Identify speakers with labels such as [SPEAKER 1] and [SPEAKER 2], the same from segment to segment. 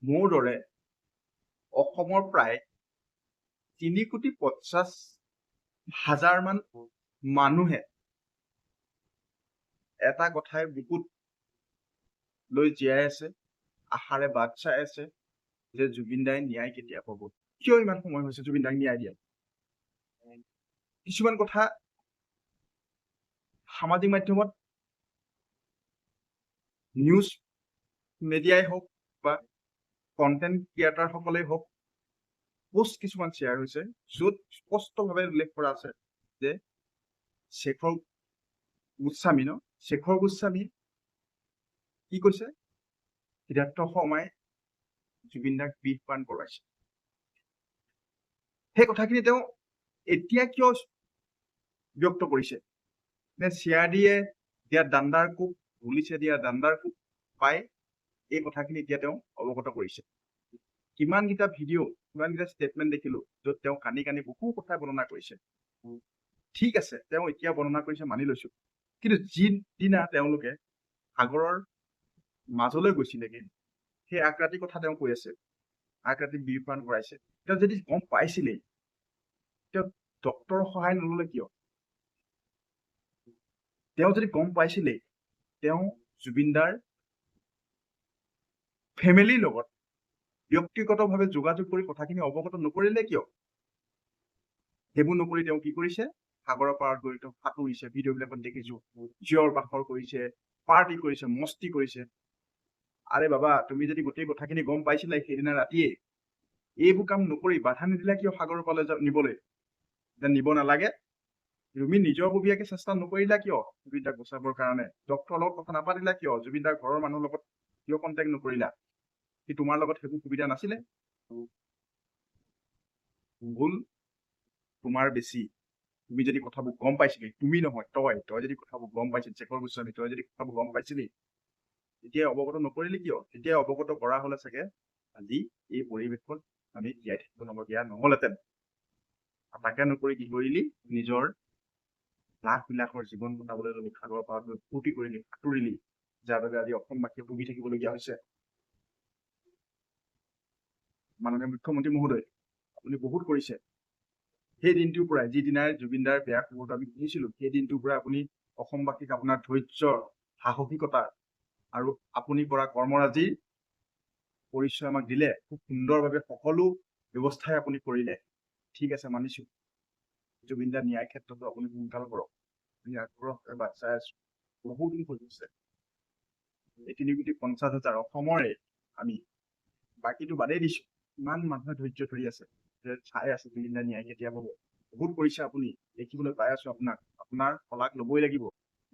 [SPEAKER 1] মোৰ দৰে অসমৰ প্ৰায় 3,50,000 মান মানুহে এটা কথাই বুকুত লৈ জীয়াই আছে, আশাৰে বাট চাই আছে যে জুবিন দাই ন্যায় কেতিয়া পাব। কিয় ইমান সময় হৈছে জুবিন দাক ন্যায় দিয়া? কিছুমান কথা সামাজিক মাধ্যমত নিউজ মিডিয়াই হওক বা কন্টেন্ট ক্ৰিয়েটাৰ সকলেই হওক পোষ্ট কিছুমান শ্বেয়াৰ হৈছে য'ত স্পষ্টভাৱে উল্লেখ কৰা আছে যে শেখৰ গোস্বামী কি কৈছে, সিদ্ধাৰ্থ শৰ্মাই জুবিন দাক বিষ-পান কৰাইছে। সেই কথাখিনি তেওঁ এতিয়া কিয় ব্যক্ত কৰিছে? নে চিআইডিয়ে দিয়া দাণ্ডাৰ কোব, পুলিচে দিয়া দাণ্ডাৰ কোব পাই এই কথাখিনি এতিয়া তেওঁ অৱগত কৰিছে। কিমানকেইটা ভিডিঅ', কিমানকেইটা ষ্টেটমেণ্ট দেখিলো য'ত তেওঁ কানি কানি বহু কথা বৰ্ণনা কৰিছে। ঠিক আছে, তেওঁ এতিয়া বৰ্ণনা কৰিছে মানি লৈছো, কিন্তু যিদিনা তেওঁলোকে সাগৰৰ মাজলৈ গৈছিলেগে সেই আকৰাতিৰ কথা তেওঁ কৈ আছে, আকৰাতি বিষ-পান কৰাইছে। তেওঁ যদি গম পাইছিলেই তেওঁ ডক্তৰৰ সহায় নললে কিয়? তেওঁ যদি গম পাইছিলেই তেওঁ জুবিনদাৰ ফেমিলিৰ লগত ব্যক্তিগতভাৱে যোগাযোগ কৰি কথাখিনি অৱগত নকৰিলে কিয়? সেইবোৰ নকৰি তেওঁ কি কৰিছে, সাগৰৰ পাৰত গৈ তেওঁ সাঁতুৰিছে, ভিডিঅ'বিলাকত দেখিছো, চিঞৰ বাখৰ কৰিছে, পাৰ্টি কৰিছে, মস্তি কৰিছে। আৰে বাবা, তুমি যদি গোটেই কথাখিনি গম পাইছিলা সেইদিনা ৰাতিয়ে, এইবোৰ কাম নকৰি বাধা নিদিলা কিয় সাগৰৰ পালে নিবলৈ? যে নিব নালাগে, তুমি নিজৰ ববীয়াকে চেষ্টা নকৰিলা কিয় জুবিন দাক বচাবৰ কাৰণে? ডক্তৰৰ লগত কথা নাপাতিলা কিয়? জুবিন দাৰ ঘৰৰ মানুহৰ লগত কিয় কণ্টেক্ট নকৰিলা? কি তোমাৰ লগত সেইবোৰ সুবিধা নাছিলে? ভুল তোমাৰ বেছি। তুমি যদি কথাবোৰ গম পাইছিলি, তুমি নহয় তই যদি কথাবোৰ গম পাইছিলি, শেখৰ গোস্বামী তই যদি কথাবোৰ গম পাইছিলি, তেতিয়া অৱগত নকৰিলি কিয়? তেতিয়া অৱগত কৰা হলে চাগে আজি এই পৰিৱেশত আমি জীয়াই থাকিব নলগীয়া নহলহেঁতেন। তাকে নকৰি কি কৰিলি, নিজৰ লাখ-বিলাখৰ জীৱন কটাবলৈ ললি, সাগৰৰ পাৰত গৈ ফূৰ্তি কৰিলি, সাঁতুৰিলি, যাৰ বাবে আজি অসমবাসীয়ে ভুগি থাকিবলগীয়া হৈছে। মাননীয় মুখ্যমন্ত্ৰী মহোদয়, আপুনি বহুত কৰিছে। সেই দিনটোৰ পৰাই, যিদিনাই জুবিনদাৰ বেয়া খবৰটো আমি শুনিছিলো, সেই দিনটোৰ পৰাই আপুনি অসমবাসীক আপোনাৰ ধৈৰ্য, সাহসিকতা আৰু আপুনি কৰা কৰ্মৰাজিৰ পৰিচয় আমাক দিলে। খুব সুন্দৰভাৱে সকলো ব্যৱস্থাই আপুনি কৰিলে। ঠিক আছে, মানিছো। জুবিন দাৰ ন্যায় ক্ষেত্ৰতো আপুনি সোনকাল কৰক। আমি আগ্ৰহেৰে বাট চাই আছো, বহুদিন হৈ গৈছে। এই 3,50,000 অসমৰে আমি, বাকীটো বাদেই দিছো, ইমান মানুহে ধৈৰ্য ধৰি আছে যে চাই আছে জুবিন দাৰ ন্যায় কেতিয়া পাব। বহুত কৰিছে আপুনি, দেখিবলৈ পাই আছো আপোনাক, আপোনাৰ শলাগ লবই লাগিব,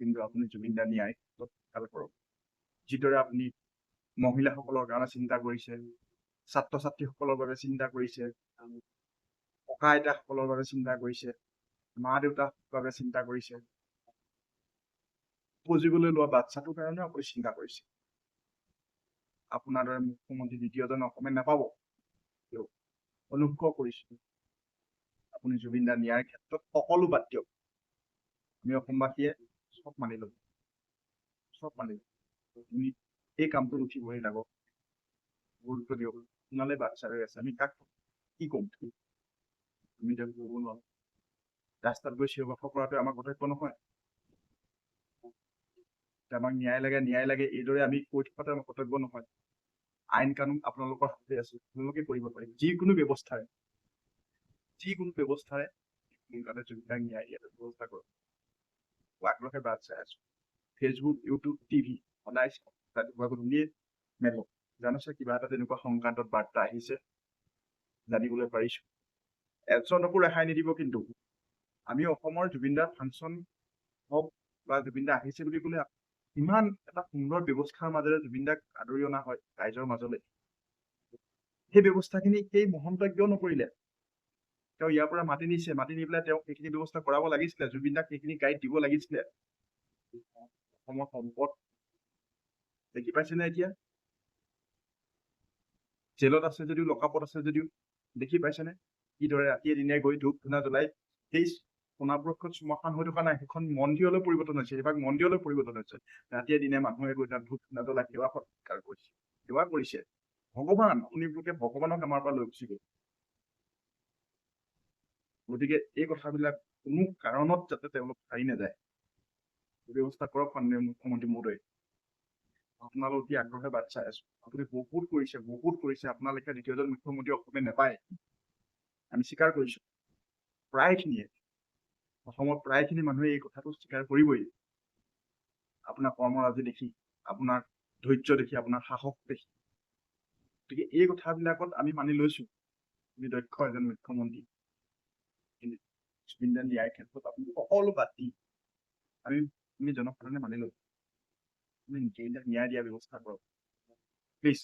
[SPEAKER 1] কিন্তু আপুনি জুবিন দাৰ ন্যায় সোনকাল কৰক। যিদৰে আপুনি মহিলাসকলৰ কাৰণে চিন্তা কৰিছে, ছাত্ৰ-ছাত্ৰীসকলৰ বাবে চিন্তা কৰিছে, ককা-আইতাসকলৰ বাবে চিন্তা কৰিছে, মা-দেউতাৰ বাবে চিন্তা কৰিছে, উপজিবলৈ লোৱা বাচ্ছাটোৰ কাৰণেও আপুনি চিন্তা কৰিছে। আপোনাৰ দৰে মুখ্যমন্ত্ৰী দ্বিতীয়জন অসমে নাপাব। অনুগ্ৰহ কৰিছো আপুনি জুবিন দাৰ ন্যায়ৰ ক্ষেত্ৰত সকলো বাদ দিয়ক। আমি অসমবাসীয়ে চব মানি লব, চব মানি লব। তুমি এই কামটোত উঠিবই লাগক, গুৰুত্ব দিয়ক। আপোনালে বাচ্ছা হৈ আছে, আমি কাক কি কম? তুমি তেওঁক ক'ব নোৱাৰো। ৰাস্তাত গৈ চিঞৰ বাখৰ কৰাটো আমাৰ কৰ্তব্য নহয়। আমাক ন্যায় লাগে এইদৰে আমি কৈ থকাটো আমাৰ কৰ্তব্য নহয়। আইন কানুন আপোনালোকৰ হাতে আছে, আপোনালোকে কৰিব পাৰিব। যিকোনো ব্যৱস্থাৰে সোনকালে জুবিন দাক ন্যায় দিয়াৰ ব্যৱস্থা কৰক। আগ্ৰহে বাট চাই আছো। ফেচবুক, ইউটিউব, টিভি সদায় ৰাতিপুৱা গধূলিয়ে মেলক জানোচা কিবা এটা তেনেকুৱা সংক্ৰান্তত বাৰ্তা আহিছে, জানিবলৈ পাৰিছো। এজনকো ৰেহাই নিদিব। কিন্তু আমি অসমৰ জুবিন দাৰ ফাংচন হওক বা জুবিন দা আহিছে বুলি ক'লে ইমান এটা সুন্দৰ ব্যৱস্থাৰ মাজেৰে জুবিন দাক আদৰি অনা হয় ৰাইজৰ মাজলৈ। সেই ব্যৱস্থাখিনি সেই মহন্তই কিয় নকৰিলে? তেওঁ ইয়াৰ পৰা মাতি নিছে, মাতি নি পেলাই তেওঁক সেইখিনি ব্যৱস্থা কৰাব লাগিছিলে, জুবিন দাক সেইখিনি গাইড দিব লাগিছিলে। অসমৰ সম্পদ দেখি পাইছেনে? এতিয়া জেলত আছে যদিও, লকআপত আছে যদিও, দেখি পাইছেনে কিদৰে ৰাতিয়ে দিনে গৈ ধূপ ধূনা জ্বলাই? সেই সোণাপুৰখন শ্মশান হৈ থকা নাই, সেইখন মন্দিৰলৈ পৰিৱৰ্তন হৈছে, সেইভাগ মন্দিৰলৈ পৰিৱৰ্তন হৈছে। ৰাতিয়ে দিনে মানুহে গৈ তাত ধূপ ধূনা জ্বলাই সেৱা সৎকাৰ কৰিছে, সেৱা কৰিছে। ভগৱান আপোনালোকে ভগৱানক আমাৰ পৰা লৈ গুচি গ'ল। গতিকে এই কথাবিলাক কোনো কাৰণত যাতে তেওঁলোক হাৰি নাযায় ব্যৱস্থা কৰক মাননীয় মুখ্যমন্ত্ৰী মহোদয়। আপোনালোক অতি আগ্ৰহে বাট চাই আছো। আপুনি বহুত কৰিছে আপোনালোকে দ্বিতীয়জন মুখ্যমন্ত্ৰী অসমে নাপায়, আমি স্বীকাৰ কৰিছো। প্ৰায়খিনিয়ে অসমৰ প্ৰায়খিনি মানুহে এই কথাটো স্বীকাৰ কৰিবই। আপোনাৰ কৰ্মৰাজি দেখি, আপোনাৰ ধৈৰ্য দেখি, আপোনাৰ সাহস দেখি। গতিকে এই কথাবিলাকত আমি মানি লৈছো আপুনি দক্ষ এজন মুখ্যমন্ত্ৰী। জুবিনদাৰ ন্যায়ৰ ক্ষেত্ৰত আপুনি সকলো বাদ দি আমি জনসাধাৰণে মানি লৈছো। আপুনি ন্যায় দিয়া ব্যৱস্থা কৰক প্লিজ।